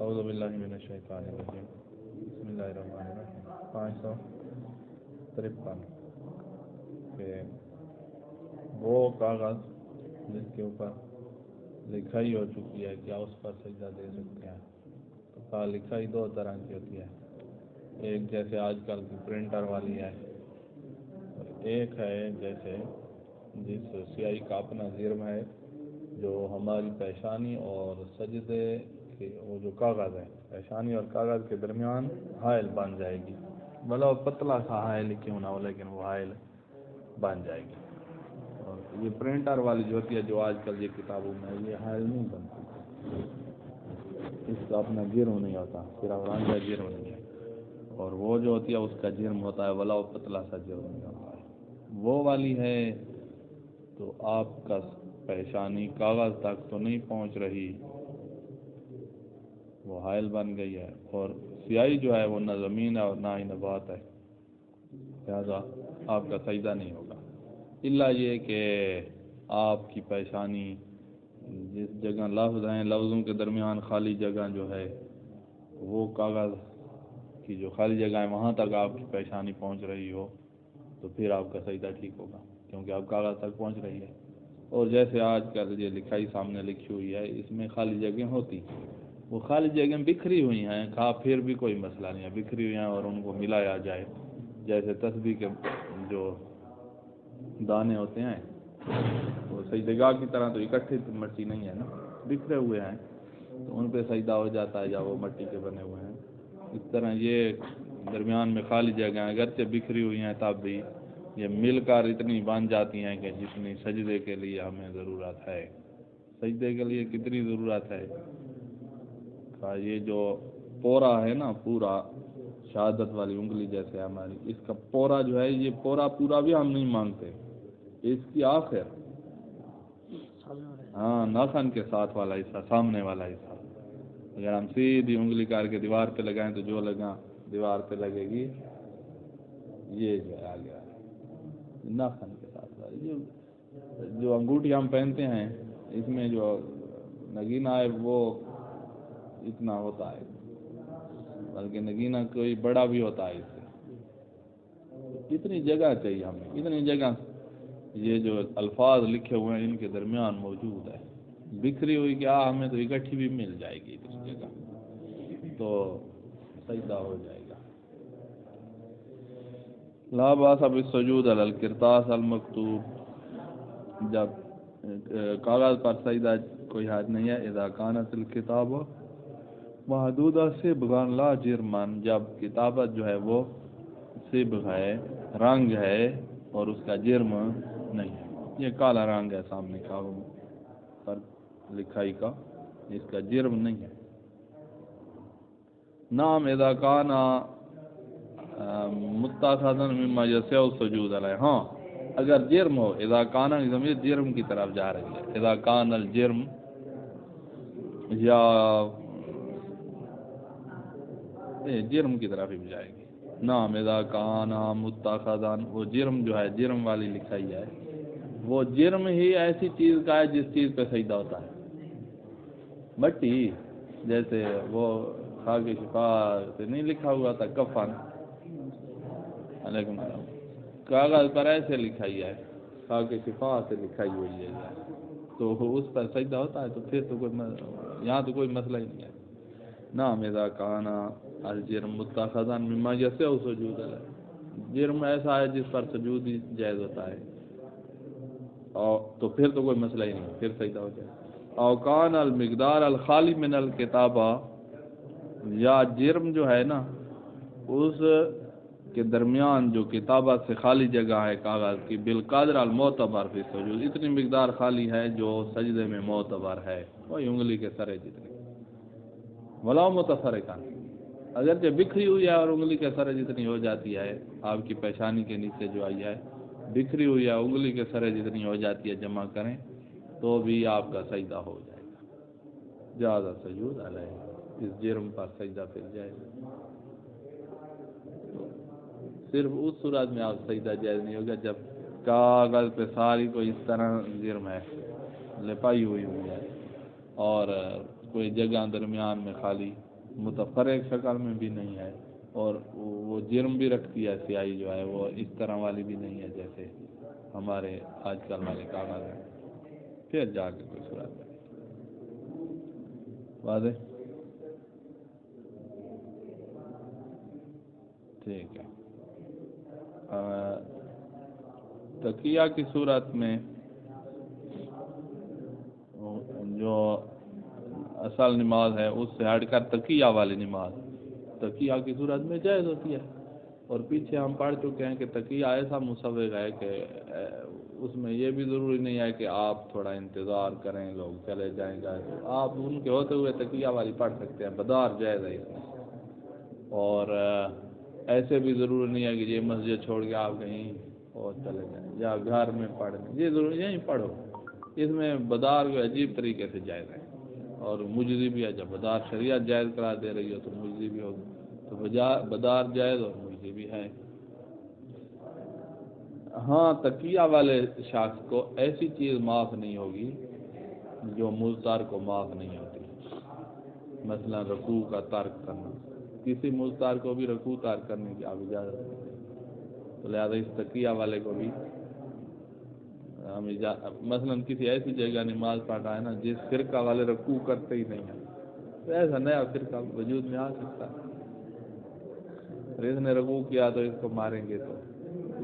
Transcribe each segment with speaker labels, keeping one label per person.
Speaker 1: اعوذ باللہ من الشیطان الرجیم بسم اللہ الرحمن الرحیم 553 کہ وہ کاغذ جس کے اوپر لکھائی ہو چکی ہے کیا اس پر سجدہ دے سکتے ہیں؟ تو کہا لکھائی دو طرح کی ہوتی ہے، ایک جیسے آج کل کی پرنٹر والی ہے، اور ایک ہے جیسے جس سیاہی کا اپنا جرم ہے جو ہماری پیشانی اور سجدے کے وہ جو کاغذ ہے پیشانی اور کاغذ کے درمیان حائل بن جائے گی، بھلا پتلا سا حائل کیوں نہ ہو لیکن وہ حائل بن جائے گی۔ اور یہ پرنٹر والی جو ہوتی ہے جو آج کل یہ کتابوں میں یہ حائل نہیں بنتی، اس کا اپنا جرم نہیں ہوتا، صرف رنگ کا جرم نہیں ہے، اور وہ جو ہوتی ہے اس کا جرم ہوتا ہے بھلا پتلا سا جرم نہیں ہوتا ہے۔ وہ والی ہے تو آپ کا پیشانی کاغذ تک تو نہیں پہنچ رہی، وہ حائل بن گئی ہے، اور سیاہی جو ہے وہ نہ زمین ہے اور نہ ہی نبات ہے، لہذا آپ کا سجدہ نہیں ہوگا، الا یہ کہ آپ کی پیشانی جس جگہ لفظ ہیں لفظوں کے درمیان خالی جگہ جو ہے وہ کاغذ کی جو خالی جگہ ہے وہاں تک آپ کی پیشانی پہنچ رہی ہو تو پھر آپ کا سجدہ ٹھیک ہوگا، کیونکہ آپ کاغذ تک پہنچ رہی ہے۔ اور جیسے آج کل یہ لکھائی سامنے لکھی ہوئی ہے اس میں خالی جگہیں ہوتی، وہ خالی جگہیں بکھری ہوئی ہیں، کہا پھر بھی کوئی مسئلہ نہیں ہے، بکھری ہوئی ہیں اور ان کو ملایا جائے، جیسے تسبیح کے جو دانے ہوتے ہیں وہ سجدگاہ کی طرح تو اکٹھے مٹی نہیں ہے نا، بکھرے ہوئے ہیں تو ان پہ سجدہ ہو جاتا ہے یا وہ مٹی کے بنے ہوئے ہیں، اس طرح یہ درمیان میں خالی جگہیں اگرچہ بکھری ہوئی ہیں تب بھی یہ مل کر اتنی بن جاتی ہیں کہ جتنی سجدے کے لیے ہمیں ضرورت ہے۔ سجدے کے لیے کتنی ضرورت ہے؟ یہ جو پورا ہے نا، پورا شہادت والی انگلی جیسے ہماری، اس کا پورا جو ہے یہ پورا بھی ہم نہیں مانگتے، اس کی آخر ہاں ناخن کے ساتھ والا حصہ، سامنے والا حصہ، اگر ہم سیدھی انگلی کر کے دیوار پہ لگائیں تو جو لگا دیوار پہ لگے گی یہ جو ہے آگے ناخن کے ساتھ والی جو انگوٹھی ہم پہنتے ہیں اس میں جو نگینہ ہے وہ اتنا ہوتا ہے، بلکہ نگینہ کوئی بڑا بھی ہوتا ہے اس سے، اتنی جگہ چاہیے ہمیں، اتنی جگہ یہ جو الفاظ لکھے ہوئے ہیں ان کے درمیان موجود ہے، بکھری ہوئی کہ ہمیں تو اکٹھی بھی مل جائے گی اس جگہ تو سجدہ ہو جائے گا۔ لا باس بالسجود علی القرطاس المکتوب، جب کاغذ پر سجدہ کوئی حد نہیں ہے، اذا کانت الکتاب محدودہ صبغا لا جرمان، جب کتابت جو ہے وہ صبغ ہے، رنگ ہے اور اس کا جرم نہیں ہے، یہ کالا رنگ ہے سامنے کاغذ پر لکھائی کا، اس کا جرم نہیں ہے۔ نام اذا کان متخذا مما یسع السجود علیہ، ہاں اگر جرم ہو، اذا کان ضمیر جرم کی طرف جا رہی ہے، اذا کان الجرم یا جرم کی طرف ہی جائے گی، نام اذا کان متخذا، وہ جرم جو ہے جرم والی لکھائی ہے، وہ جرم ہی ایسی چیز کا ہے جس چیز پہ سجدہ ہوتا ہے، مٹی جیسے وہ خاک شفا سے نہیں لکھا ہوا تھا کفن، علیکم السلام، کاغذ پر ایسے لکھائی ہے، خاک شفا سے لکھائی ہوئی ہے تو اس پر سجدہ ہوتا ہے، تو پھر تو کوئی یہاں تو کوئی مسئلہ ہی نہیں ہے۔ نام اذا کان الجرم متخذا مما یسع السجود علیہ، جرم ایسا ہے جس پر سجود ہی جائز ہوتا ہے، اور تو پھر تو کوئی مسئلہ ہی نہیں، پھر سجدہ ہو جائے۔ او کان المقدار الخالی من الکتابہ، یا جرم جو ہے نا اس کے درمیان جو کتابت سے خالی جگہ ہے کاغذ کی، بالقدر المعتبر فی السجود، اتنی مقدار خالی ہے جو سجدے میں معتبر ہے، وہی انگلی کے سرے جتنی، ولا متفرقہ، اگرچہ بکھری ہوئی ہے اور انگلی کے سرے جتنی ہو جاتی ہے، آپ کی پیشانی کے نیچے جو آئی ہے بکھری ہوئی ہے، انگلی کے سرے جتنی ہو جاتی ہے جمع کریں تو بھی آپ کا سجدہ ہو جائے گا، جاز السجود علیہ، اس جرم پر سجدہ پھر جائے گا، صرف اس صورت میں آپ سجدہ جائز نہیں ہوگا جب کاغذ پہ ساری کوئی اس طرح جرم ہے لپائی ہوئی ہے اور کوئی جگہ درمیان میں خالی متفرق شکل میں بھی نہیں ہے، اور وہ جرم بھی رکھتی ہے سیاہی جو ہے وہ اس طرح والی بھی نہیں ہے جیسے ہمارے آج کل والے کاغذ ہیں، پھر جا کے کوئی صورت ہے واضح. ٹھیک ہے. تقیہ کی صورت میں جو اصل نماز ہے اس سے ہٹ کر تقیہ والی نماز تقیہ کی صورت میں جائز ہوتی ہے، اور پیچھے ہم پڑھ چکے ہیں کہ تقیہ ایسا مسوغ ہے کہ اس میں یہ بھی ضروری نہیں ہے کہ آپ تھوڑا انتظار کریں لوگ چلے جائیں گے، آپ ان کے ہوتے ہوئے تقیہ والی پڑھ سکتے ہیں، بدار جائز ہے اس میں. اور ایسے بھی ضروری نہیں ہے کہ یہ مسجد چھوڑ کے آپ کہیں اور چلے جائیں یا گھر میں پڑھ لیں، یہ ضروری یہیں پڑھو. اس میں بدار کو عجیب طریقے سے جائز ہے اور مجزی بھی ہے. جب بدار شریعت جائز کرا دے رہی ہو تو مجزی بھی ہوگی، تو بدار جائز اور مجزی بھی ہے. ہاں تقیہ والے شخص کو ایسی چیز معاف نہیں ہوگی جو مضطر کو معاف نہیں ہوتی، مثلا رکوع کا ترک کرنا، کسی مضطر کو بھی رکوع ترک کرنے کی آپ اجازت نہیں، تو لہٰذا اس تقیہ والے کو بھی ہم مثلا کسی ایسی جگہ نماز پڑھا ہے نا جس فرقہ والے رکوع کرتے ہی نہیں ہیں، تو ایسا نیا فرقہ وجود میں آ سکتا ہے، اور اس نے رکوع کیا تو اس کو ماریں گے تو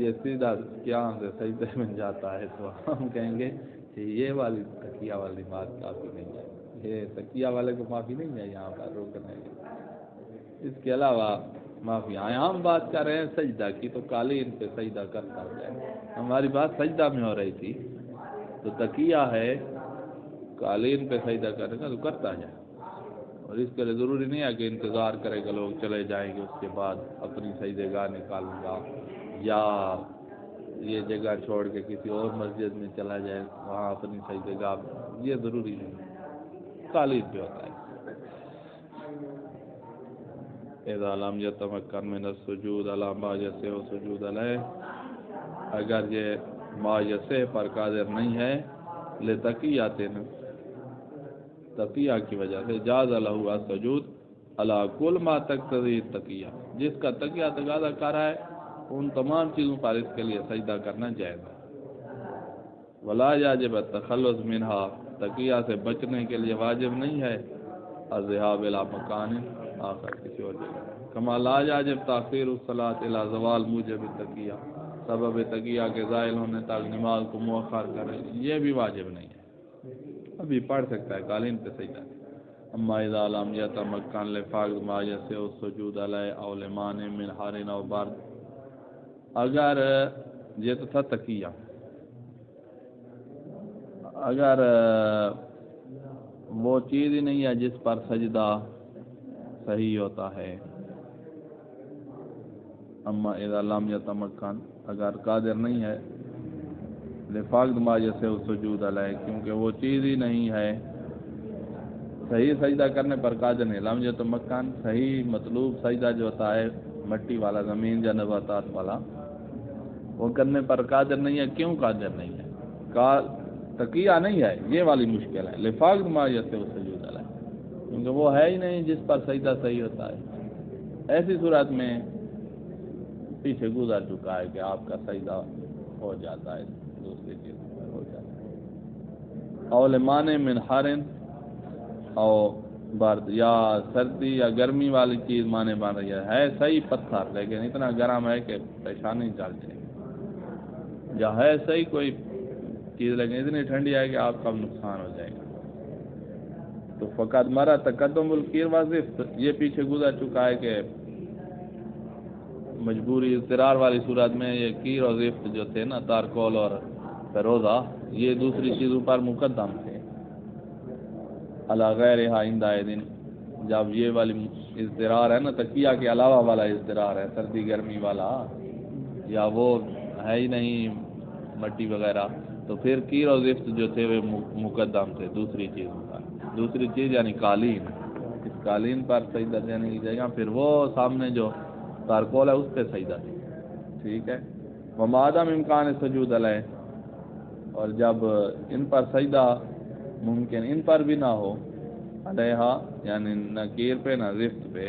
Speaker 1: یہ سیدھا قیام سے سجدے میں جاتا ہے، تو ہم کہیں گے کہ یہ والی تقیہ والی نماز کافی نہیں ہے، یہ تقیہ والے کو معافی نہیں ہے یہاں پر روکنے کی. اس کے علاوہ معافی ہم بات کر رہے ہیں سجدہ کی، تو قالین پہ سجدہ کرتا ہے، ہماری بات سجدہ میں ہو رہی تھی. تو تقیہ ہے قالین پہ سجدہ کرے گا تو کرتا جائے، اور اس کے لیے ضروری نہیں ہے کہ انتظار کرے گا لوگ چلے جائیں گے اس کے بعد اپنی سجدہ گاہ نکالوں گا، یا یہ جگہ چھوڑ کے کسی اور مسجد میں چلا جائے وہاں اپنی سجدہ گاہ، یہ ضروری نہیں، قالین پہ ہوتا ہے. اذا لم یتمکن من السجود علی ما یصح سجود علیہ، اگر یہ ما یصح پر قادر نہیں ہے لتقیۃ تقیہ کی وجہ سے، جاز لہ السجود علی کل ما تقتضی التقیہ، جس کا تقیہ تقاضا کر رہا ہے ان تمام چیزوں پر اس کے لیے سجدہ کرنا جائز ہے. ولا یجب التخلص منہا، تقیہ سے بچنے کے لیے واجب نہیں ہے الذهاب الی مکان آخر، کسی اور جگہ. کما لا یجب تاخیر الصلاۃ الی زوال موجب التقیہ، سبب تقیہ کے زائل ہونے تک نماز کو مؤخر کرے، یہ بھی واجب نہیں ہے، ابھی پڑھ سکتا ہے قالین پہ سجدہ. اما اذا لم یتمکن لفقد ما یصح السجود علیہ او لمانع من حر او برد، اگر یہ تو تھا تقیہ، اگر وہ چیز ہی نہیں ہے جس پر سجدہ صحیح ہوتا ہے. اما اذا لم یتمکن، اگر قادر نہیں ہے لفقد ما یصح السجود علیہ، کیونکہ وہ چیز ہی نہیں ہے صحیح سجدہ کرنے پر قادر نہیں. لم یتمکن صحیح مطلوب سجدہ جو ہوتا ہے مٹی والا، زمین یا نباتات والا، وہ کرنے پر قادر نہیں ہے. کیوں قادر نہیں ہے؟ تقیہ نہیں ہے، یہ والی مشکل ہے. لفقد ما یصح السجود علیہ، کیونکہ وہ ہے ہی نہیں جس پر سجدہ صحیح ہوتا ہے. ایسی صورت میں پیچھے گزر چکا ہے کہ آپ کا سجدہ ہو جاتا ہے، دوسری چیز پر ہو جاتا ہے. او لمانع من حر او برد، یا سردی یا گرمی والی چیز مانے بن رہی ہے صحیح پتھر لیکن اتنا گرم ہے کہ پریشانی چل جائے، یا ہے صحیح کوئی چیز لیکن اتنی ٹھنڈی ہے کہ آپ کا نقصان ہو جائے گا. تو فقط مرا تقدم القیر وظیف، یہ پیچھے گزر چکا ہے کہ مجبوری اضطرار والی صورت میں یہ کیر اور ضفت جو تھے نا، تارکول اور فیروزہ، یہ دوسری چیزوں پر مقدم تھے. علی غیر آئندہ دن، جب یہ والی اضطرار ہے نا تقیہ کے علاوہ والا اضطرار ہے، سردی گرمی والا، یا وہ ہے ہی نہیں مٹی وغیرہ، تو پھر کیر اور ضفت جو تھے وہ مقدم تھے دوسری چیزوں پر. دوسری چیز یعنی قالین، اس قالین پر سجدہ دینے کی جگہ پھر وہ سامنے جو تارکول ہے اس پہ سجدہ دی. ٹھیک ہے. وما عدم امکان سجود علیہ، اور جب ان پر سجدہ ممکن ان پر بھی نہ ہو علیہا یعنی نکیر پہ نہ رفت پہ،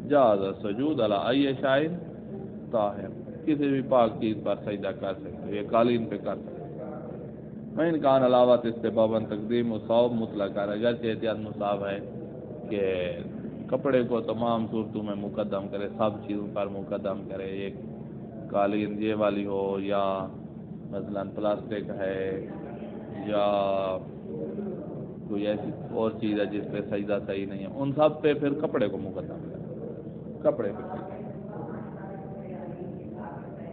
Speaker 1: جاز سجود علی ای شائن طاہر، کسی بھی پاک چیز پر سجدہ کر سکتے، یہ قالین پہ کر سکتے۔ میں انکان علاوہ استحباباً تقدیم و صوب مطلق ہے، اگرچہ احتیاط مصاب ہے کہ کپڑے کو تمام صورتوں میں مقدم کرے، سب چیزوں پر مقدم کرے، ایک قالین یہ والی ہو یا مثلا پلاسٹک ہے یا کوئی ایسی اور چیز ہے جس پہ سجدہ صحیح نہیں ہے، ان سب پہ پھر کپڑے کو مقدم کرے، کپڑے پہ سجدہ۔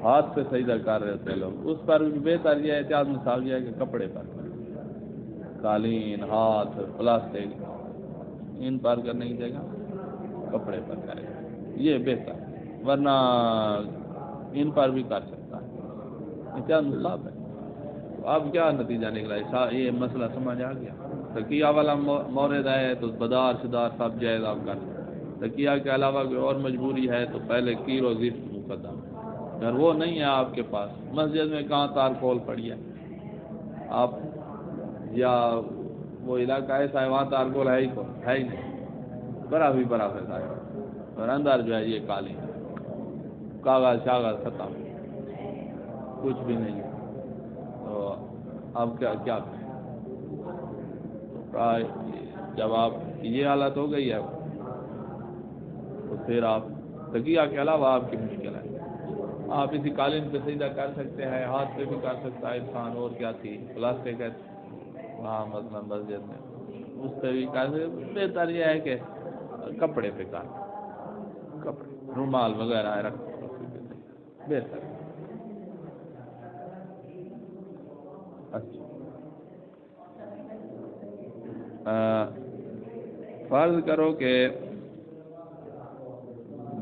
Speaker 1: ہاتھ پہ سجدہ کر رہے تھے لوگ، اس پر بھی بہتر یہ احتیاط مصاب یہ ہے کہ کپڑے پر کرے، قالین، ہاتھ، پلاسٹک ان پر کرنے کی جگہ کپڑے پر کرے، یہ بہتر ہے، ورنہ ان پر بھی کر سکتا ہے، احتیاط مصاب ہے۔ اب کیا نتیجہ نکلا، یہ مسئلہ سمجھ آ گیا؟ تکیہ والا مورد ہے تو بدار شدار سب جائز آپ کر سکتے، تکیہ کے علاوہ کوئی اور مجبوری ہے تو پہلے کیر و زفت مقدم، اگر وہ نہیں ہے آپ کے پاس، مسجد میں کہاں تار کھول پڑی ہے آپ، یا وہ علاقہ ایسا ہے وہاں تار کھول ہے ہی نہیں، برف ہی برف ہے صاحب، اور اندر جو ہے یہ کالی کاغذ شاغذ ختم، کچھ بھی نہیں ہے، تو اب کیا کریں؟ جب آپ کی یہ حالت ہو گئی ہے تو پھر آپ تکیہ کے علاوہ آپ کی مشکل ہے، آپ اسی قالین پہ سجدہ کر سکتے ہیں، ہاتھ پہ بھی کر سکتا ہے انسان، اور کیا تھی پلاسٹک ہے وہاں مثلا مسجد میں اس پہ بھی کر سکتے، بہتر یہ ہے کہ کپڑے پہ کر، کپڑے رومال وغیرہ رکھ بہتر ہے۔ اچھا فرض کرو کہ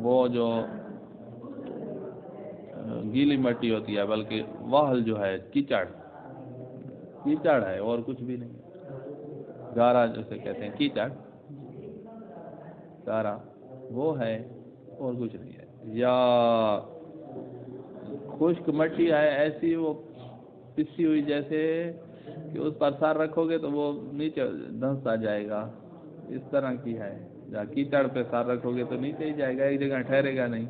Speaker 1: وہ جو گیلی مٹی ہوتی ہے، بلکہ واہل جو ہے کیچڑ ہے اور کچھ بھی نہیں، گارا جسے کہتے ہیں کیچڑ، گارا وہ ہے اور کچھ نہیں ہے، یا خشک مٹی ہے ایسی وہ پسی ہوئی جیسے کہ اس پر سر رکھو گے تو وہ نیچے دھنستا جائے گا، اس طرح کی ہے، یا کیچڑ پہ سر رکھو گے تو نیچے ہی جائے گا، ایک جگہ ٹھہرے گا نہیں،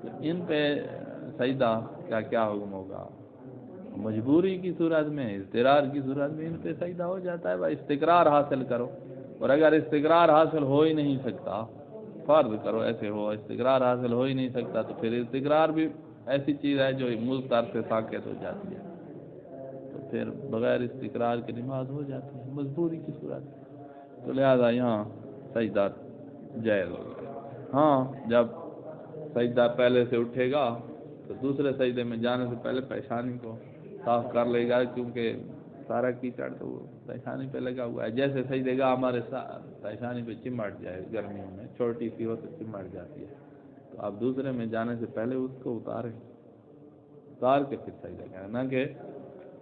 Speaker 1: تو ان پہ سجدہ کا کیا حکم ہوگا؟ مجبوری کی صورت میں، اضطرار کی صورت میں ان پہ سجدہ ہو جاتا ہے، بھائی استقرار حاصل کرو، اور اگر استقرار حاصل ہو ہی نہیں سکتا، فرض کرو ایسے ہو استقرار حاصل ہو ہی نہیں سکتا، تو پھر استقرار بھی ایسی چیز ہے جو مضطر سے ساکت ہو جاتی ہے، تو پھر بغیر استقرار کی نماز ہو جاتی ہے مجبوری کی صورت میں، تو لہذا یہاں سجدہ جائز ہوگا۔ ہاں جب سجدہ پہلے سے اٹھے گا تو دوسرے سجدے میں جانے سے پہلے پیشانی کو صاف کر لے گا، کیونکہ سارا کیچڑ تو وہ پیشانی پہ لگا ہوا ہے، جیسے سجدے گا ہمارے پیشانی پہ چمٹ جائے، گرمیوں میں چھوٹی سی ہو تو چمٹ جاتی ہے، تو آپ دوسرے میں جانے سے پہلے اس کو اتار کے پھر سجدہ کریں، نہ کہ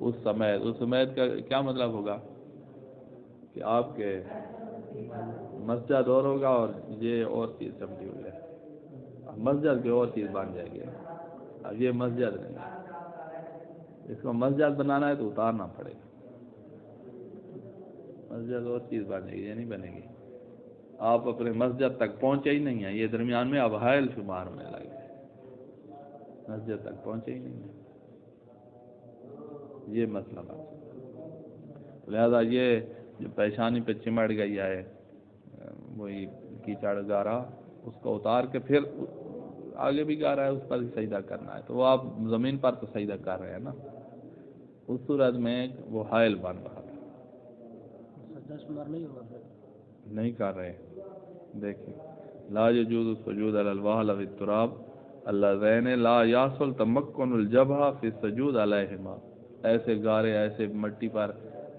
Speaker 1: اس سمیت کا کیا مطلب ہوگا کہ آپ کے مسجد اور ہوگا اور یہ اور چیز سمجھی ہوئی ہے، مسجد کی اور چیز بن جائے گی، اب یہ مسجد نہیں ہے، اس کو مسجد بنانا ہے تو اتارنا پڑے گا، مسجد اور چیز بنے گی، یہ نہیں بنے گی، آپ اپنے مسجد تک پہنچے ہی نہیں ہیں، یہ درمیان میں اب حائل شمار ہونے لگے، مسجد تک پہنچے ہی نہیں ہیں، یہ مسئلہ بات، لہذا یہ جو پیشانی پہ چمٹ گئی ہے وہی کیچڑ گارا، اس کو اتار کے پھر آگے بھی گا رہا ہے اس پر بھی سجدہ کرنا ہے، تو وہ آپ زمین پر تو سجدہ کر رہے ہیں نا، اس صورت میں وہ حائل بن رہا تھا، نہیں کر رہے، دیکھیں لا يجوز السجود علی الوحل او التراب اللذین لا یحصل تمکن الجبہہ فی السجود علیہما، ایسے گارے ایسے مٹی پر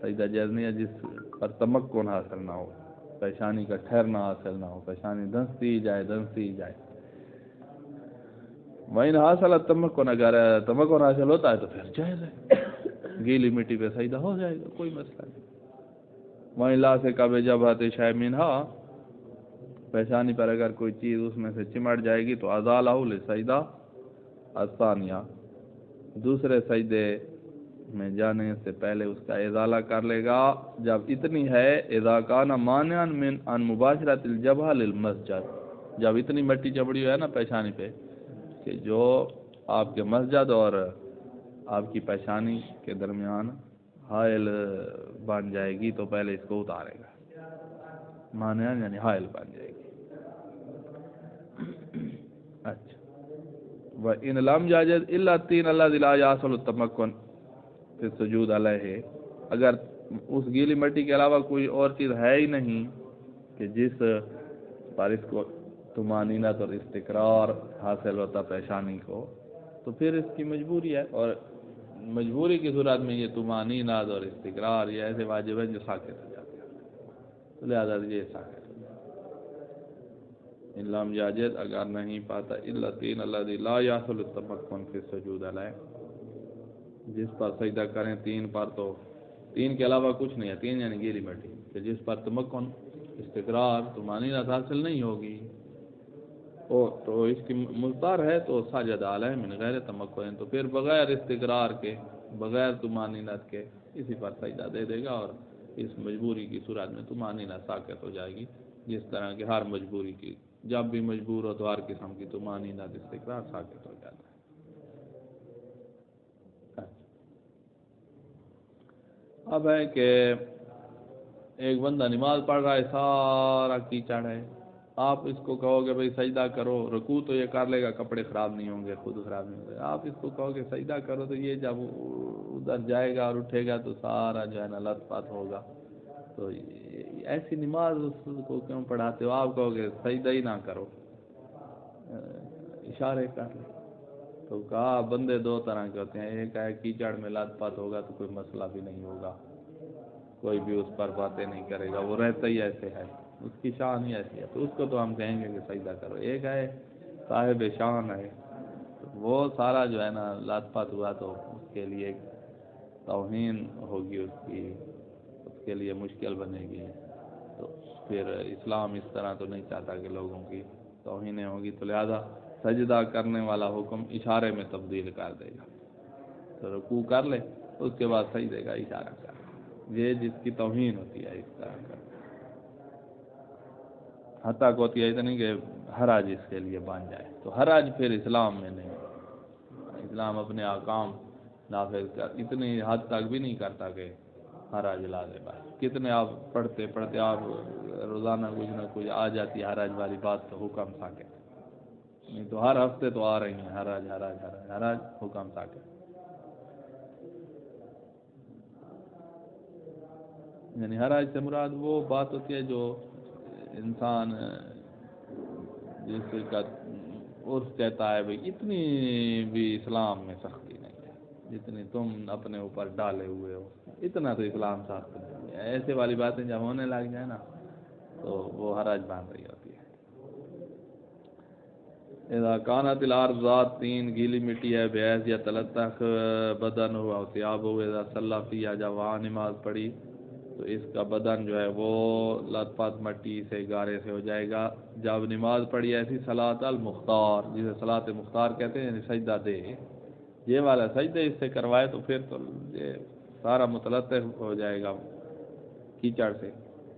Speaker 1: سجدہ جائز نہیں ہے جس پر تمکن حاصل نہ ہو، پیشانی کا ٹھہرنا حاصل نہ ہو، پیشانی دھنستی ہی جائے۔ وَإِنْ حَاصَلَ التَّمَكُّنُ، اگر تمکن حاصل ہوتا ہے تو پھر جائز ہے، گیلی مٹی پہ سجدہ ہو جائے گا، کوئی مسئلہ نہیں۔ وَإِنْ لَاصَقَ بِجَبْهَةِ شَيْءٍ مِنْهَا، پیشانی پر اگر کوئی چیز اس میں سے چمٹ جائے گی تو أَزَالَهُ لِلسَّجْدَةِ الثَّانِيَةِ، دوسرے سجدے میں جانے سے پہلے اس کا ازالہ کر لے گا جب اتنی ہے اذا کان مانعا من ان مباشرت الجبهہ للمسجد، جب اتنی مٹی چپڑی ہے نا پیشانی پہ کہ جو آپ کے مسجد اور آپ کی پیشانی کے درمیان حائل بن جائے گی تو پہلے اس کو اتارے گا، مانعا یعنی حائل بن جائے گی۔ اچھا، وَإِنْ لَمْ يَجِدْ إِلَّا الطِّينَ الَّذِي لَا يَحْصُلُ التَّمَكُّنُ فِي السُّجُودِ عَلَيْهِ، اگر اس گیلی مٹی کے علاوہ کوئی اور چیز ہے ہی نہیں کہ جس پر اس کو طمانینت اور استقرار حاصل ہوتا پیشانی کو، تو پھر اس کی مجبوری ہے، اور مجبوری کی صورت میں یہ طمانینت اور استقرار یہ ایسے واجب ہیں جو ساکت ہو جاتے ہیں، تو لہٰذا یہ ساکت ہو جاتا ہے۔ ان لم یجد، اگر نہیں پاتا الا الطین الذی لا یحصل التمکن فی السجود علیہ، جس پر سجدہ کریں تین پر، تو تین کے علاوہ کچھ نہیں ہے، تین یعنی گیلی مٹی کہ جس پر تمکن استقرار طمانینت حاصل نہیں ہوگی، تو اس کی مضطر ہے تو سجد علیہ من غیر تمکن، تو پھر بغیر استقرار کے بغیر طمانینت کے اسی پر سجدہ دے دے گا، اور اس مجبوری کی صورت میں طمانینت ساکت ہو جائے گی، جس طرح کہ ہر مجبوری کی جب بھی مجبور ہو تو ہر قسم کی طمانینت استقرار ساکت ہو جاتا ہے۔ اب ہے کہ ایک بندہ نماز پڑھ رہا ہے، سارا کیچڑ ہے، آپ اس کو کہو گے بھائی سجدہ کرو، رکوع تو یہ کر لے گا، کپڑے خراب نہیں ہوں گے، خود خراب نہیں ہوں گے، آپ اس کو کہو گے سجدہ کرو تو یہ جب ادھر جائے گا اور اٹھے گا تو سارا جو ہے نا لت پت ہوگا، تو ایسی نماز اس کو کیوں پڑھاتے ہو؟ آپ کہو گے سجدہ ہی نہ کرو، اشارے کر لیں۔ تو کہا بندے دو طرح کے ہوتے ہیں، ایک ہے کیچڑ میں لت پت ہوگا تو کوئی مسئلہ بھی نہیں ہوگا، کوئی بھی اس پر باتیں نہیں کرے گا، وہ رہتا ہی ایسے ہے، اس کی شان ہی ایسی ہے، تو اس کو تو ہم کہیں گے کہ سجدہ کرو۔ ایک ہے صاحب شان ہے، وہ سارا جو ہے نا لت پت ہوا تو اس کے لیے توہین ہوگی، اس کے لیے مشکل بنے گی، تو پھر اسلام اس طرح تو نہیں چاہتا کہ لوگوں کی توہینیں ہوگی، تو لہذا سجدہ کرنے والا حکم اشارے میں تبدیل کر دے گا، تو رکوع کر لے اس کے بعد سجدے کا اشارہ کر لے، یہ جس کی توہین ہوتی ہے اس طرح کا، حتیٰ کہ ہوتی ہے اتنی کہ حرج اس کے لیے بن جائے، تو حرج پھر اسلام میں نہیں، اسلام اپنے احکام نافذ کر اتنی حد تک بھی نہیں کرتا کہ حرج لا دے، بس کتنے آپ پڑھتے پڑھتے آپ روزانہ کچھ نہ کچھ آ جاتی ہے حرج والی بات، تو حکم ساکت، نہیں تو ہر ہفتے تو آ رہی ہیں حرج حرج حرج حرج، حکم ساکت، یعنی حرج سے مراد وہ بات ہوتی ہے جو انسان جس کا عرف کہتا ہے بھئی اتنی بھی اسلام میں سختی نہیں ہے، جتنی تم اپنے اوپر ڈالے ہوئے ہو اتنا تو اسلام سخت نہیں ہے، ایسے والی باتیں جب ہونے لگ جائیں نا تو وہ حرج بن رہی ہوتی ہے۔ اذا کانت الارض ذات تین، گیلی مٹی ہے، بحیث یا تلطخ بدن ہوا ثیاب ہو، اذا صلی فیہا، جب وہاں نماز پڑھی تو اس کا بدن جو ہے وہ لت پت مٹی سے گارے سے ہو جائے گا، جب نماز پڑھی ایسی صلاۃ المختار، جسے صلاۃ مختار کہتے ہیں، یعنی سجدہ دے، یہ والا سجدے اس سے کروائے تو پھر تو یہ سارا متلطف ہو جائے گا کیچڑ سے،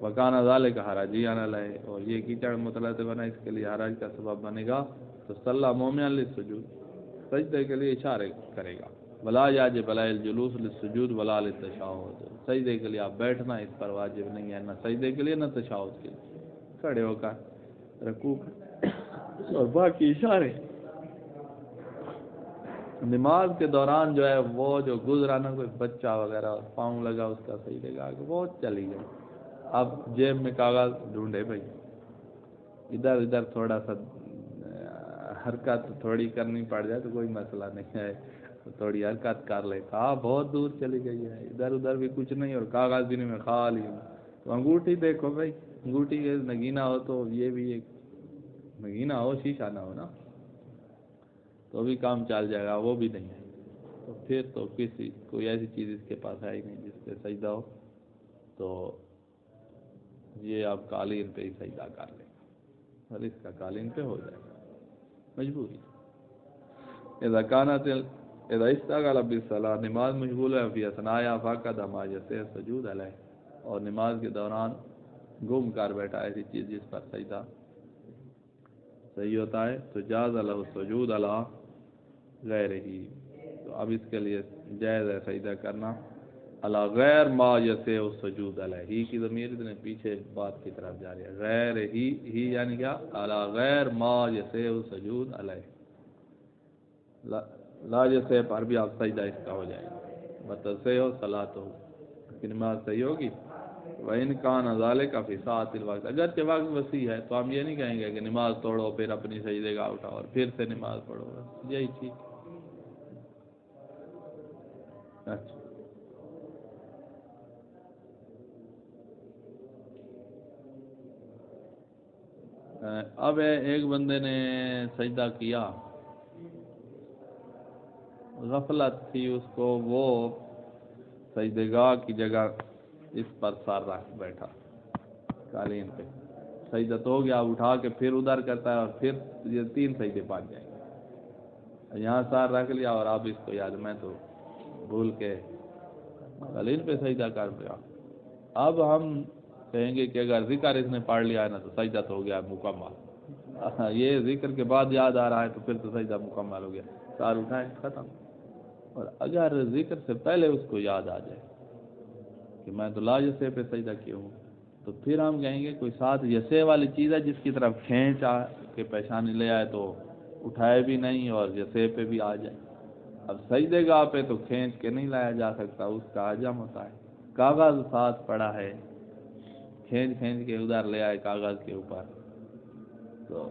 Speaker 1: وکانا ذالک حرجیان علیہ، اور یہ کیچڑ متلطف بنا اس کے لیے حرج کا سبب بنے گا، تو صلی مومن للسجود، سجدے کے لیے اشارے کرے گا، ولا یاجب علیہ الجلوس للسجود ولا للتشہد، سجدے کے لیے آپ بیٹھنا اس پر واجب نہیں ہے، نہ سجدے کے لیے نہ تشہد کے لیے، کھڑے ہو کر رکوع اور باقی اشارے۔ نماز کے دوران جو ہے وہ جو گزرا نا کوئی بچہ وغیرہ پاؤں لگا اس کا سجدے کا کہ وہ چلی گئی، اب جیب میں کاغذ ڈھونڈے بھائی، ادھر ادھر تھوڑا سا حرکت تھوڑی کرنی پڑ جائے تو کوئی مسئلہ نہیں ہے، تھوڑی حرکت کر لے، کہا بہت دور چلی گئی ہے، ادھر ادھر بھی کچھ نہیں اور کاغذ بھی نہیں، میں خالی ہوں، تو انگوٹھی دیکھو بھائی، انگوٹھی کے نگینا ہو تو یہ بھی ایک نگینا ہو، شیشہ نہ ہو نا، تو بھی کام چل جائے گا، وہ بھی نہیں ہے، تو پھر تو کوئی ایسی چیز اس کے پاس ہے ہی نہیں جس پہ سجدہ ہو، تو یہ آپ قالین پہ ہی سجدہ کر لیں گا، اور اس کا قالین پہ ہو جائے گا، مجبوری۔ اذا کانت اذا استغل بالصلاۃ نماز مشغول ہے فی اثناء فقد ما یسع سجود علیہ اور نماز کے دوران گم کر بیٹھا ایسی چیز جس پر سجدہ صحیح ہوتا ہے تو جاز له السجود علی غیرہ، تو اب اس کے لیے جائز ہے سجدہ کرنا علی غیر ما یسع السجود علیہ، ہی کی ضمیر اتنے پیچھے بات کی طرف جا رہی ہے، غیر ہی یعنی کیا علی غیر ما یسع السجود علیہ، لا یسع پر بھی آپ سجدہ اس کا ہو جائے گا، متصح ہو صلاۃ ہو کہ نماز صحیح ہوگی۔ وَإِنْ كَانَ ذَلِكَ فِي سَاعَةِ الْوَقْتِ، اگرچہ وقت وسیع ہے تو ہم یہ نہیں کہیں گے کہ نماز توڑو پھر اپنی سجدے کا اٹھاؤ اور پھر سے نماز پڑھو، یہی ٹھیک۔ اچھا اب ایک بندے نے سجدہ کیا، غفلت تھی اس کو، وہ سجدگاہ کی جگہ اس پر سر رکھ بیٹھا قالین پہ، سجدہ تو ہو گیا، اٹھا کے پھر ادھر کرتا ہے اور پھر یہ 3 سجدے بن جائیں گے، یہاں سر رکھ لیا اور اب اس کو یاد میں تو بھول کے قالین پہ سجدہ کر دیا، اب ہم کہیں گے کہ اگر ذکر اس نے پڑھ لیا ہے نا تو سجدہ تو ہو گیا مکمل، یہ ذکر کے بعد یاد آ رہا ہے تو پھر تو سجدہ مکمل ہو گیا، سر اٹھائیں ختم۔ اور اگر ذکر سے پہلے اس کو یاد آ جائے کہ میں تو لا یسع پہ سجدہ کیا ہوں، تو پھر ہم کہیں گے کوئی ساتھ یسع والی چیز ہے جس کی طرف کھینچ آ کے پیشانی لے آئے تو اٹھائے بھی نہیں اور یسع پہ بھی آ جائے۔ اب سجدے گاہ پہ تو کھینچ کے نہیں لایا جا سکتا، اس کا عجم ہوتا ہے، کاغذ ساتھ پڑا ہے، کھینچ کے ادھر لے آئے کاغذ کے اوپر، تو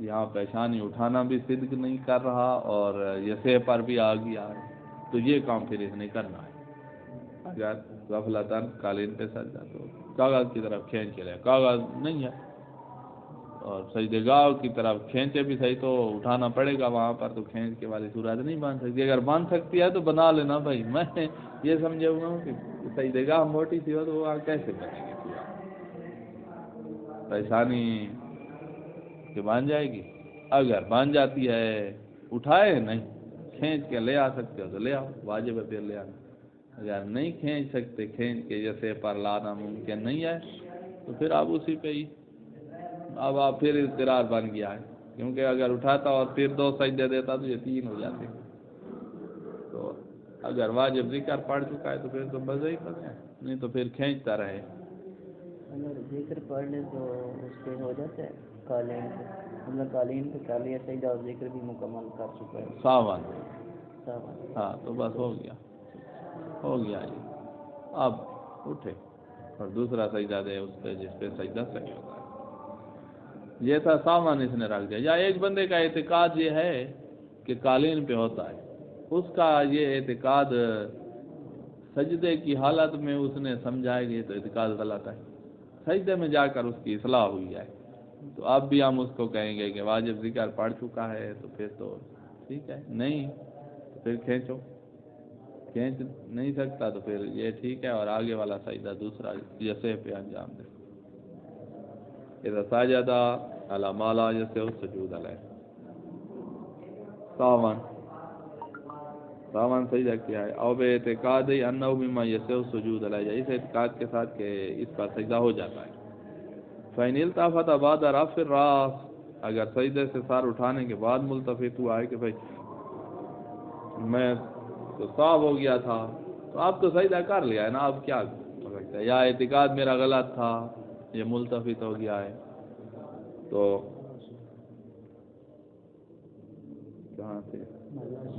Speaker 1: یہاں پیشانی اٹھانا بھی صدق نہیں کر رہا اور یسع پر بھی آ گیا ہے، تو یہ کام پھر اس نے کرنا ہے۔ اگر غفلتاً قالین پہ سجدہ تو کاغذ کی طرف کھینچ کے لے، کاغذ نہیں ہے اور سجدگاہ کی طرف کھینچے بھی صحیح تو اٹھانا پڑے گا وہاں پر، تو کھینچ کے والی صورت نہیں بن سکتی، اگر بن سکتی ہے تو بنا لینا بھائی، میں یہ سمجھے ہوا ہوں کہ سجدگاہ موٹی سی ہو تو وہ کیسے بنے گی، پیشانی کہ بن جائے گی، اگر بن جاتی ہے اٹھائے نہیں کھینچ کے لے آ سکتے ہو تو لے آؤ، واجب ہے پھر لے آنا، اگر نہیں کھینچ سکتے کھینچ کے یسع پر لانا ممکن نہیں ہے تو پھر آپ اسی پہ ہی، اب آپ پھر اضطرار بن گیا ہے، کیونکہ اگر اٹھاتا اور پھر 2 سجدے دیتا تو یہ 3 ہو جاتے، تو اگر واجب ذکر پڑھ چکا ہے تو پھر تو مزے ہی پڑے، نہیں تو پھر کھینچتا رہے۔
Speaker 2: اگر ذکر پڑھ لیں تو اس پہ ہو جاتا ہے قالین پہ، ہم نے قالین پہ کر لیا سجدہ اور ذکر بھی مکمل کر چکا ہے،
Speaker 1: ساون،
Speaker 2: صاحب
Speaker 1: ہاں تو بس ہو گیا جی، اب اٹھے اور دوسرا سجدہ دے اس پہ جس پہ سجدہ صحیح ہوتا ہے، یہ تھا سامان اس نے رکھ دیا۔ یا ایک بندے کا اعتقاد یہ ہے کہ قالین پہ ہوتا ہے، اس کا یہ اعتقاد سجدے کی حالت میں اس نے سمجھا ہے کہ یہ تو اعتقاد غلط ہے، سجدے میں جا کر اس کی اصلاح ہوئی ہے، تو اب بھی ہم اس کو کہیں گے کہ واجب ذکر پڑھ چکا ہے تو پھر تو ٹھیک ہے، نہیں تو پھر کھینچ نہیں سکتا تو پھر یہ ٹھیک ہے اور آگے والا سجدہ دوسرا یسع پہ انجام دے۔ اذا سجد علی ما لا یسع السجود علیہ، ساون سجدہ کیا ہے، او بے اعتقاد انہ مما یسع السجود علیہ، اس اعتقاد کے ساتھ کہ اس پر سجدہ ہو جاتا ہے۔ فإن التفت بعد رفع الراس، اگر سجدے سے سر اٹھانے کے بعد ملتفت ہوا ہے کہ بھائی میں تو صاف ہو گیا تھا تو اب تو سجدہ کر لیا ہے نا، اب کیا ہو سکتا ہے، یا اعتقاد میرا غلط تھا یہ ملتفت ہو گیا ہے، تو کہاں سے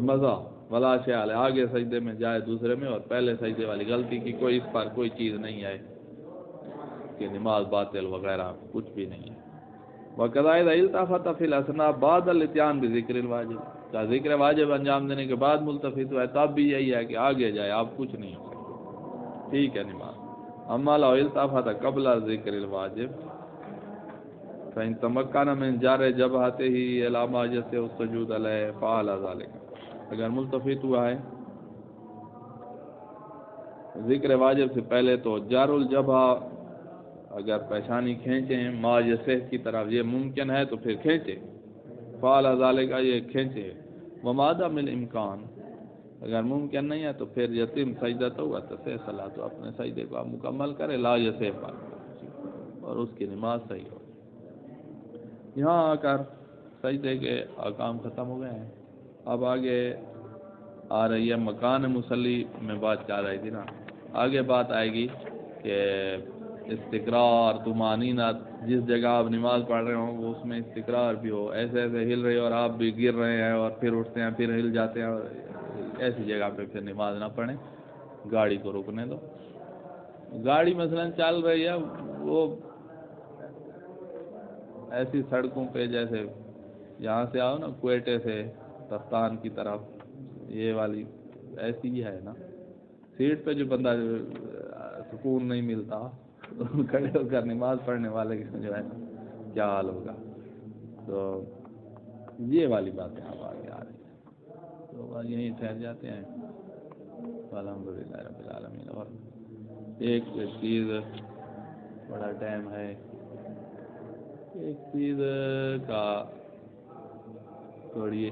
Speaker 1: مزہ ولا شیال ہے، آگے سجدے میں جائے دوسرے میں اور پہلے سجدے والی غلطی کی کوئی اس پر کوئی چیز نہیں ہے کہ نماز باطل وغیرہ کچھ بھی نہیں ہے۔ وَقَضَى إِذَا الْتَفَتَ فِي الْأَثْنَاءِ بَعْدَ الْإِتْيَانِ بِذِكْرِ الْوَاجِبِ، کا ذکر واجب انجام دینے کے بعد ملتفت ہوا ہے تب بھی یہی ہے کہ آگے جائے، آپ کچھ نہیں ہو سکتے، ٹھیک ہے نماز۔ اما لو التفت قبل ذکر الواجب فإن تمكن من جر جبهته إلى ما يسع السجود عليه فعل ذلك، اگر ملتفت ہوا ہے ذکر واجب سے پہلے تو جار الجبہ، اگر پیشانی کھینچیں ما یسع کی طرف یہ ممکن ہے تو پھر کھینچے، فعل ذلك یہ کھینچے، وما عدم الامکان، اگر ممکن نہیں ہے تو پھر یتیم سجدہ تو ہوا تو سے صلاح تو اپنے سجدے کو آپ مکمل کرے لا جیسے اور اس کی نماز صحیح ہو. یہاں آ کر سجدے کے احکام ختم ہو گئے ہیں. اب آگے آ رہی ہے مکان مصلی میں بات چل رہی تھی نا, آگے بات آئے گی کہ استقرار طمانینہ, جس جگہ آپ نماز پڑھ رہے ہوں وہ اس میں استقرار بھی ہو, ایسے ایسے ہل رہے اور آپ بھی گر رہے ہیں اور پھر اٹھتے ہیں پھر ہل جاتے ہیں, اور ایسی جگہ پہ پھر نماز نہ پڑھیں, گاڑی کو رکنے دو. گاڑی مثلا چل رہی ہے وہ ایسی سڑکوں پہ جیسے یہاں سے آؤ نا کوئٹے سے تفتان کی طرف, یہ والی ایسی ہی ہے نا, سیٹ پہ جو بندہ سکون نہیں ملتا کھڑے ہو کر نماز پڑھنے والے کی جو ہے نا کیا حال ہوگا. تو یہ والی باتیں اب آگے آ رہی ہیں, تو بس یہیں ٹھہر جاتے ہیں. الحمدللہ رب العالمین. اور ایک چیز بڑا ٹائم ہے, ایک چیز کا تھوڑی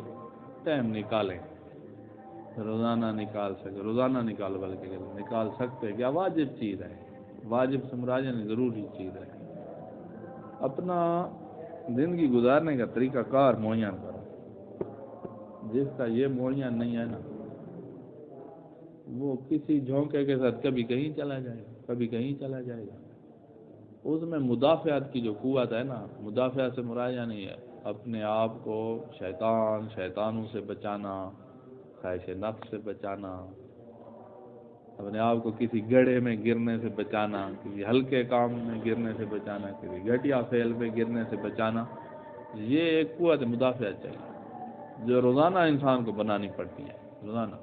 Speaker 1: ٹائم نکالیں, روزانہ نکال سکے, روزانہ نکال بلکہ نکال سکتے, کیا واجب چیز ہے, واجب سے مراد یعنی ضروری چیز ہے. اپنا زندگی گزارنے کا طریقہ کار معین کرو, جس کا یہ معین نہیں ہے نا وہ کسی جھونکے کے ساتھ کبھی کہیں چلا جائے گا, کبھی کہیں چلا جائے گا. اس میں مدافعت کی جو قوت ہے نا, مدافعت سے مراد یعنی اپنے آپ کو شیطانوں سے بچانا, خواہش نفس سے بچانا, اپنے آپ کو کسی گڑھے میں گرنے سے بچانا, کسی ہلکے کام میں گرنے سے بچانا, کسی گھٹیا فعل پہ گرنے سے بچانا, یہ ایک قوت مدافعت چاہیے جو روزانہ انسان کو بنانی پڑتی ہے. روزانہ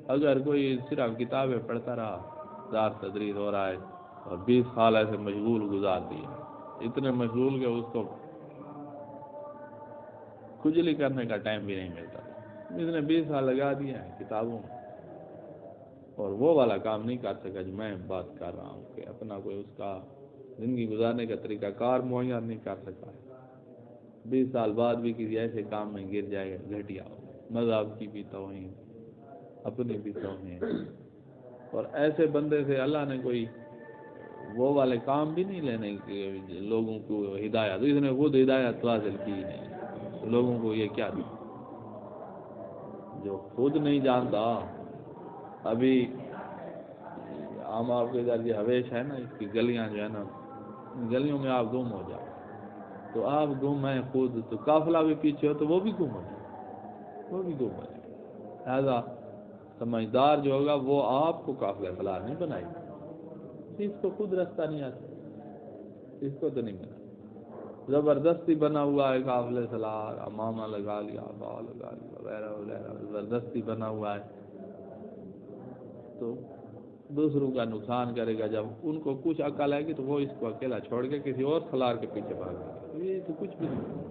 Speaker 1: اگر کوئی صرف کتابیں پڑھتا رہا, دار تدریس ہو رہا ہے اور 20 سال ایسے مشغول گزار دیے, اتنے مشغول کہ اس کو کھجلی کرنے کا ٹائم بھی نہیں ملتا, اس نے 20 سال لگا دیے ہیں کتابوں میں اور وہ والا کام نہیں کر سکا جو میں بات کر رہا ہوں, کہ اپنا کوئی اس کا زندگی گزارنے کا طریقہ کار معین نہیں کر سکا. 20 سال بعد بھی کسی ایسے کام میں گر جائے گا گھٹیا ہو, مذہب کی بھی توہین, اپنی بھی توہین, اور ایسے بندے سے اللہ نے کوئی وہ والے کام بھی نہیں لینے کہ لوگوں کو ہدایت, اس نے خود ہدایت حاصل کی نہیں, لوگوں کو یہ کیا دی جو خود نہیں جانتا. ابھی ہم آپ کے ادھر یہ حویش ہے نا, اس کی گلیاں جو ہے نا, گلیوں میں آپ گم ہو جاؤ تو آپ گم ہیں خود, تو قافلہ بھی پیچھے ہو تو وہ بھی گم ہو جائے, وہ بھی گم ہو جائے. لہذا سمجھدار جو ہوگا وہ آپ کو قافلہ سالار نہیں بنائے گا, اس کو خود رستہ نہیں آتا, اس کو تو نہیں بنا, زبردستی بنا ہوا ہے قافلہ سالار, امامہ لگا لیا, باؤ لگا لیا, وغیرہ وغیرہ, زبردستی بنا ہوا ہے, تو دوسروں کا نقصان کرے گا. جب ان کو کچھ عقل آئے گی تو وہ اس کو اکیلا چھوڑ کے کسی اور سالار کے پیچھے بھاگے گا, یہ تو کچھ بھی نہیں.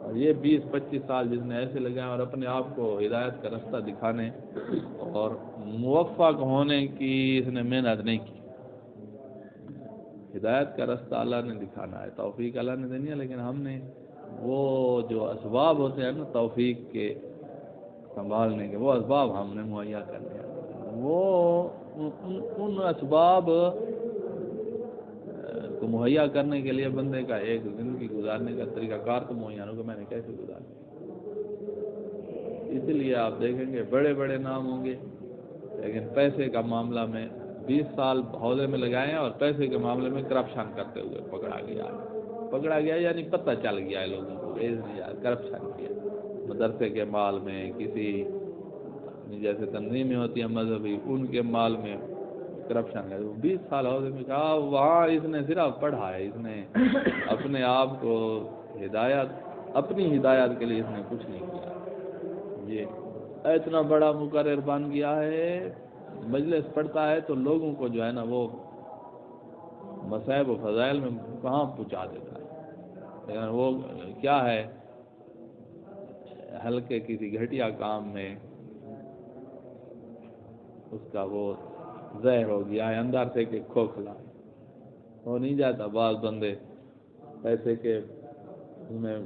Speaker 1: اور یہ 20-25 سال جس نے ایسے لگائے اور اپنے آپ کو ہدایت کا رستہ دکھانے اور موفق ہونے کی اس نے محنت نہیں کی. ہدایت کا رستہ اللہ نے دکھانا ہے, توفیق اللہ نے دینی ہے, لیکن ہم نے وہ جو اسباب ہوتے ہیں نا توفیق کے سنبھالنے کے, وہ اسباب ہم نے مہیا کرنے ہیں. وہ ان اسباب کو مہیا کرنے کے لیے بندے کا ایک زندگی گزارنے کا طریقہ کار تو مہیا ہوگا, میں نے کیسے گزارا. اس لیے آپ دیکھیں گے بڑے بڑے نام ہوں گے لیکن پیسے کا معاملہ میں 20 سال عہدے میں لگائے ہیں اور پیسے کے معاملے میں کرپشن کرتے ہوئے پکڑا گیا یعنی پتہ چل گیا ہے لوگوں کو, کرپشن کیا مدرسے کے مال میں, کسی جیسے تنظیمیں ہوتی ہیں مذہبی ان کے مال میں کرپشن ہے. 20 سال عہدے میں کہا وہاں اس نے صرف پڑھا ہے, اس نے اپنے آپ کو اپنی ہدایت کے لیے اس نے کچھ نہیں کیا. یہ اتنا بڑا مقرر بن گیا ہے, مجلس پڑھتا ہے تو لوگوں کو جو ہے نا وہ مصائب و فضائل میں کہاں پہنچا دیتا ہے, لیکن وہ کیا ہے ہلکے کسی گھٹیا کام میں اس کا وہ زہر ہو گیا ہے اندر سے کہ کھوکھلا ہو نہیں جاتا. بعض بندے ایسے کہ اس میں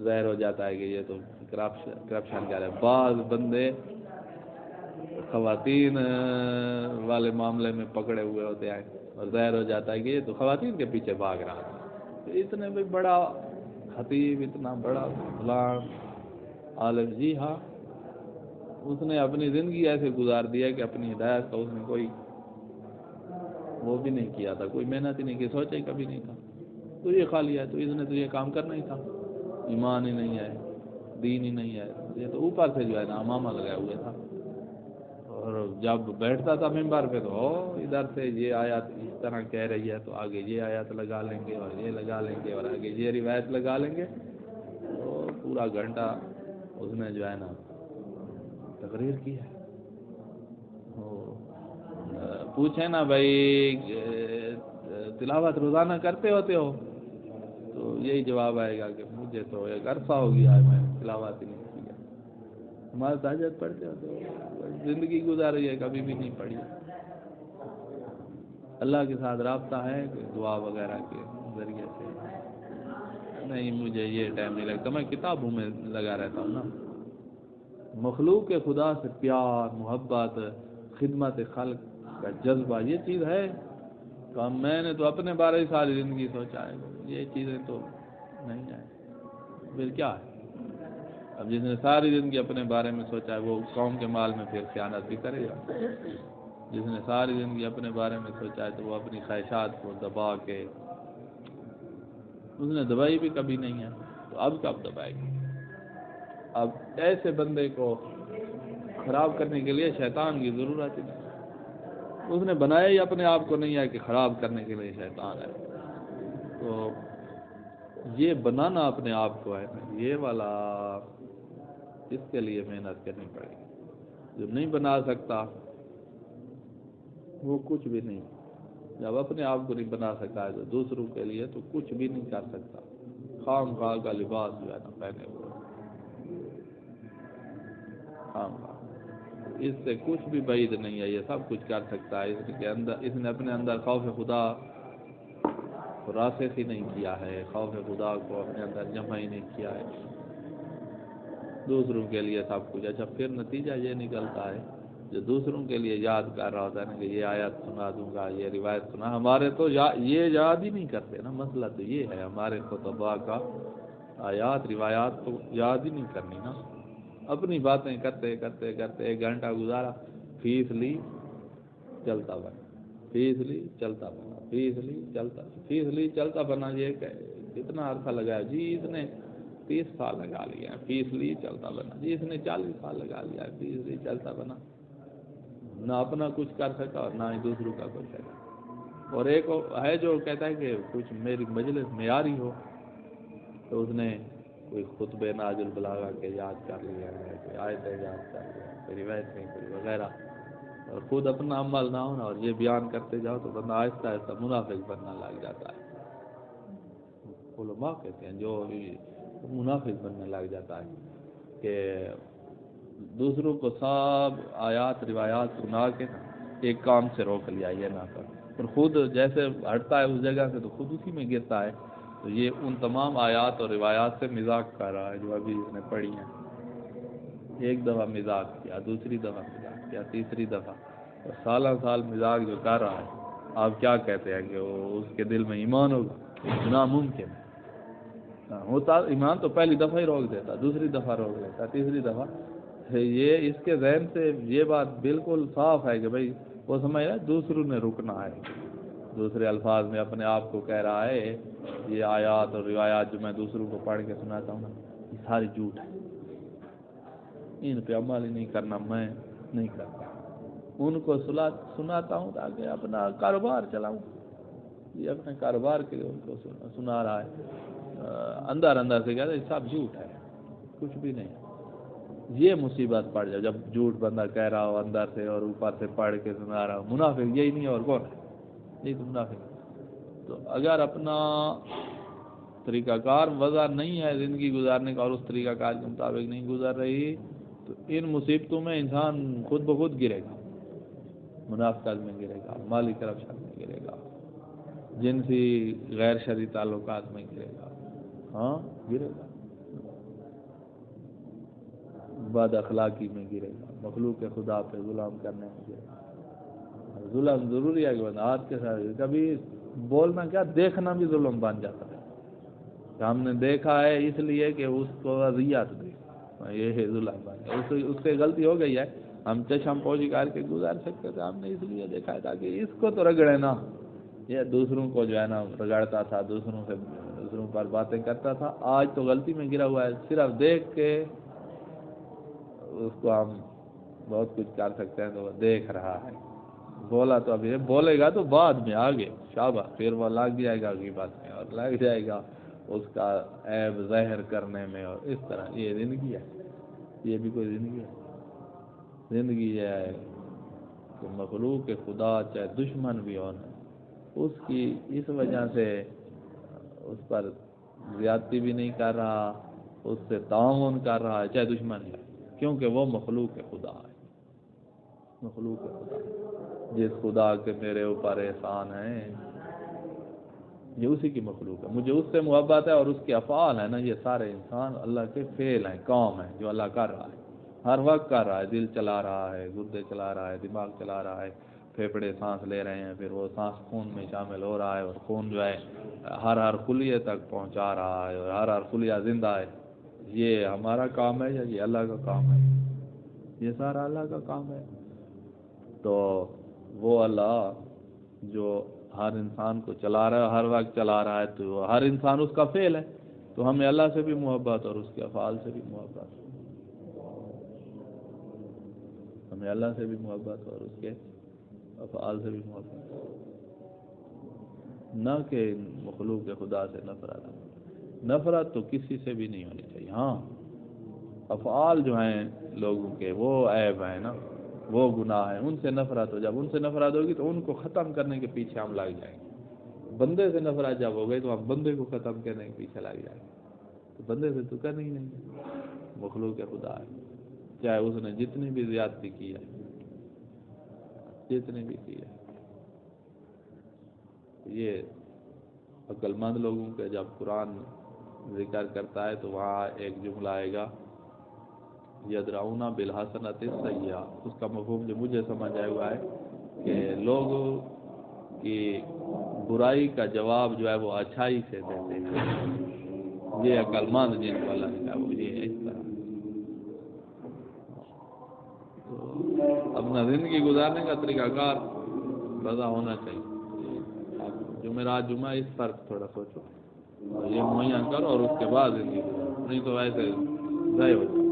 Speaker 1: زہر ہو جاتا ہے کہ یہ تو کرپشن کر رہے ہیں. بعض بندے خواتین والے معاملے میں پکڑے ہوئے ہوتے ہیں اور ظاہر ہو جاتا ہے کہ یہ تو خواتین کے پیچھے بھاگ رہا تھا. اتنے بھی بڑا خطیب، اتنا بڑا فلاں عالم، جی ہاں، اس نے اپنی زندگی ایسے گزار دیا کہ اپنی ہدایت کا اس نے کوئی وہ بھی نہیں کیا تھا، کوئی محنت ہی نہیں کی، سوچا ہی کبھی نہیں تھا. تو یہ کھا لیا، تو اس نے تو یہ کام کرنا ہی تھا. ایمان ہی نہیں ہے، دین ہی نہیں ہے، یہ تو اوپر سے جو ہے نا امامہ لگائے ہوئے تھا. اور جب بیٹھتا تھا ممبر پہ تو ادھر سے یہ آیات اس طرح کہہ رہی ہے تو آگے یہ آیات لگا لیں گے اور یہ لگا لیں گے اور آگے یہ روایت لگا لیں گے. تو پورا گھنٹہ اس نے جو ہے نا تقریر کی ہے. پوچھیں نا بھائی تلاوت روزانہ کرتے ہوتے ہو، تو یہی جواب آئے گا کہ مجھے تو ایک عرصہ ہو گیا ہے میں تلاوت ہی نہیں کی ہے. ہمارے تہجد پڑھتے ہو تو زندگی گزاری ہے، کبھی بھی نہیں پڑھی. اللہ کے ساتھ رابطہ ہے کہ دعا وغیرہ کے ذریعے سے نہیں، مجھے یہ ٹائم نہیں لگتا، میں کتابوں میں لگا رہتا ہوں نا. مخلوق کے خدا سے پیار، محبت، خدمت خلق کا جذبہ، یہ چیز ہے. میں نے تو اپنے بارے ہی ساری زندگی سوچا ہے، یہ چیزیں تو نہیں ہیں. پھر کیا ہے؟ اب جس نے ساری زندگی اپنے بارے میں سوچا ہے وہ قوم کے مال میں پھر خیانت بھی کرے گا. جس نے ساری زندگی اپنے بارے میں سوچا ہے تو وہ اپنی خواہشات کو دبا کے، اس نے دبائی بھی کبھی نہیں ہے تو اب کب دبائے گی؟ اب ایسے بندے کو خراب کرنے کے لیے شیطان کی ضرورت ہی نہیں. اس نے بنایا ہی اپنے آپ کو نہیں ہے کہ خراب کرنے کے لیے شیطان ہے. تو یہ بنانا اپنے آپ کو ہے نا، یہ والا اس کے لیے محنت کرنی پڑے گی. جو نہیں بنا سکتا وہ کچھ بھی نہیں. جب اپنے آپ کو نہیں بنا سکتا ہے تو دوسروں کے لیے تو کچھ بھی نہیں کر سکتا. خام خواہ کا لباس جو ہے نا پہنے ہوئے، خام خواہ، اس سے کچھ بھی بعید نہیں ہے، یہ سب کچھ کر سکتا ہے. اس نے اپنے اندر خوف خدا راسخ ہی نہیں کیا ہے، خوف خدا کو اپنے اندر جمع ہی نہیں کیا ہے. دوسروں کے لیے سب کچھ. اچھا پھر نتیجہ یہ نکلتا ہے جو دوسروں کے لیے یاد کر رہا ہوتا ہے نا کہ یہ آیت سنا دوں گا، یہ روایت سنا، ہمارے تو یہ یاد ہی نہیں کرتے نا. مسئلہ تو یہ ہے، ہمارے خطباء کا آیات روایات تو یاد ہی نہیں کرنی نا. اپنی باتیں کرتے کرتے کرتے 1 گھنٹہ گزارا، فیس لی چلتا بنا، فیس لی چلتا بنا، فیس لی چلتا بنا. یہ کتنا عرصہ لگایا جی؟ اس نے 30 سال لگا لیا ہے، فیس لی چلتا بنا. جی اس نے 40 سال لگا لیا ہے، فیس لی چلتا بنا. نہ اپنا کچھ کر سکا اور نہ ہی دوسروں کا کچھ کرا. اور ایک ہے جو کہتا ہے کہ کچھ میری مجلس معیاری ہو، تو اس نے کوئی خطبہ ناج البلاغہ کے یاد کر لیا ہے، کوئی آیتیں یاد کر لیا ہے، کوئی روایتیں کوئی وغیرہ، اور خود اپنا عمل نہ ہونا اور یہ بیان کرتے جاؤ تو بندہ آہستہ آہستہ منافق بننا لگ جاتا ہے. علماء کہتے ہیں جو منافق بننے لگ جاتا ہے کہ دوسروں کو سب آیات روایات سنا کے ایک کام سے روک لیا یہ نہ کر، اور خود جیسے ہٹتا ہے اس جگہ سے تو خود اسی میں گرتا ہے. تو یہ ان تمام آیات اور روایات سے مذاق کر رہا ہے جو ابھی اس نے پڑھی ہیں. ایک دفعہ مذاق کیا، دوسری دفعہ مذاق کیا، تیسری دفعہ، اور سالہ سال مذاق جو کر رہا ہے، آپ کیا کہتے ہیں کہ وہ اس کے دل میں ایمان ہوگا؟ ناممکن ہے. ہوتا ایمان تو پہلی دفعہ ہی روک دیتا، دوسری دفعہ روک دیتا، تیسری دفعہ. یہ اس کے ذہن سے یہ بات بالکل صاف ہے کہ بھائی وہ سمجھ رہا ہے دوسروں نے رکنا ہے. دوسرے الفاظ میں اپنے آپ کو کہہ رہا ہے یہ آیات اور روایات جو میں دوسروں کو پڑھ کے سناتا ہوں نا، یہ ساری جھوٹ ہے، ان پہ عمل ہی نہیں کرنا، میں نہیں کرتا. ان کو سناتا ہوں تاکہ اپنا کاروبار چلاؤں. یہ اپنے کاروبار کے لیے ان کو سنا رہا ہے. اندر اندر سے کہتا ہے سب جھوٹ ہے، کچھ بھی نہیں. یہ مصیبت پڑ جائے جب جھوٹ بندہ کہہ رہا ہو اندر سے اور اوپر سے پڑھ کے سنا رہا ہو. منافق یہی نہیں اور کون ہے؟ یہی تو منافق. تو اگر اپنا طریقہ کار وضع نہیں ہے زندگی گزارنے کا اور اس طریقہ کار کے مطابق نہیں گزر رہی تو ان مصیبتوں میں انسان خود بخود گرے گا. منافقت میں گرے گا، مالی کرپشن میں گرے گا، جنسی غیر شرعی تعلقات میں گرے گا. ہاں گرے گا. بد اخلاقی میں گرے گا، مخلوق خدا پہ ظلم کرنے میں گرے گا۔ ظلم ضروری ہے کہ بندہ ہاتھ کے ساتھ، کبھی بولنا کیا دیکھنا بھی ظلم بن جاتا ہے، کہ ہم نے دیکھا ہے اس لیے کہ اس کو اذیت دے، یہ ہے ظلم بن گیا، اس سے غلطی ہو گئی ہے، ہم چشم پوشی کر کے گزار سکتے تھے، ہم نے اس لیے دیکھا ہے تاکہ اس کو تو رگڑے نا، یہ دوسروں کو جو ہے نا رگڑتا تھا، دوسروں پر باتیں کرتا تھا، آج تو غلطی میں گرا ہوا ہے، صرف دیکھ کے اس کو ہم بہت کچھ کر سکتے ہیں، تو وہ دیکھ رہا ہے، بولا تو ابھی بولے گا تو بعد میں آگے شاباش، پھر وہ لگ جائے گا کی بات میں، اور لگ جائے گا اس کا عیب ظاہر کرنے میں، اور اس طرح یہ زندگی ہے، یہ بھی کوئی زندگی ہے؟ زندگی ہے کہ مخلوق کے خدا چاہے دشمن بھی ہو نا، اس کی اس وجہ سے اس پر زیادتی بھی نہیں کر رہا، اس سے تعاون کر رہا ہے چاہے دشمن ہے، کیونکہ وہ مخلوق خدا ہے، مخلوق خدا ہے، جس خدا کے میرے اوپر احسان ہے یہ اسی کی مخلوق ہے، مجھے اس سے محبت ہے، اور اس کے افعال ہیں نا، یہ سارے انسان اللہ کے فعل ہیں، کام ہیں جو اللہ کر رہا ہے، ہر وقت کر رہا ہے، دل چلا رہا ہے، گردے چلا رہا ہے، دماغ چلا رہا ہے، پھیپھڑے سانس لے رہے ہیں، پھر وہ سانس خون میں شامل ہو رہا ہے، اور خون جو ہے ہر خلیے تک پہنچا رہا ہے، اور ہر خلیہ زندہ ہے، یہ ہمارا کام ہے یا یہ اللہ کا کام ہے؟ یہ سارا اللہ کا کام ہے۔ تو وہ اللہ جو ہر انسان کو چلا رہا ہے، ہر وقت چلا رہا ہے، تو ہر انسان اس کا فعل ہے، تو ہمیں اللہ سے بھی محبت اور اس کے افعال سے بھی محبت، ہمیں اللہ سے بھی محبت اور اس کے افعال سے بھی محبت، نہ کہ مخلوق خدا سے نفرت، نفرت تو کسی سے بھی نہیں ہونی چاہیے، ہاں افعال جو ہیں لوگوں کے وہ عیب ہیں نا، وہ گناہ ہیں، ان سے نفرت ہو، جب ان سے نفرت ہوگی تو ان کو ختم کرنے کے پیچھے ہم لگ جائیں گے، بندے سے نفرت جب ہو گئی تو ہم بندے کو ختم کرنے کے پیچھے لگ جائیں گے، تو بندے سے تو کرنا ہی نہیں، مخلوق خدا ہے، چاہے اس نے جتنی بھی زیادتی کی ہے، جتنی بھی کی ہے، یہ عقل مند لوگوں کے جب قرآن ذکر کرتا ہے تو وہاں ایک جملہ آئے گا یدرؤون بالحسنۃ السیئۃ، اس کا مفہوم جو مجھے سمجھ آیا ہوا ہے کہ لوگوں کی برائی کا جواب جو ہے وہ اچھائی سے دیتے ہیں، یہ عقل مند جن کو اللہ نے کہا وہ یہ اس طرح تو اپنا زندگی گزارنے کا طریقہ کار پتہ ہونا چاہیے، آپ جمعرات جمعہ اس پر تھوڑا سوچو، اور یہ مہیا کرو، اور اس کے بعد زندگی گزارو، نہیں تو ایسے ضائع ہو جائے۔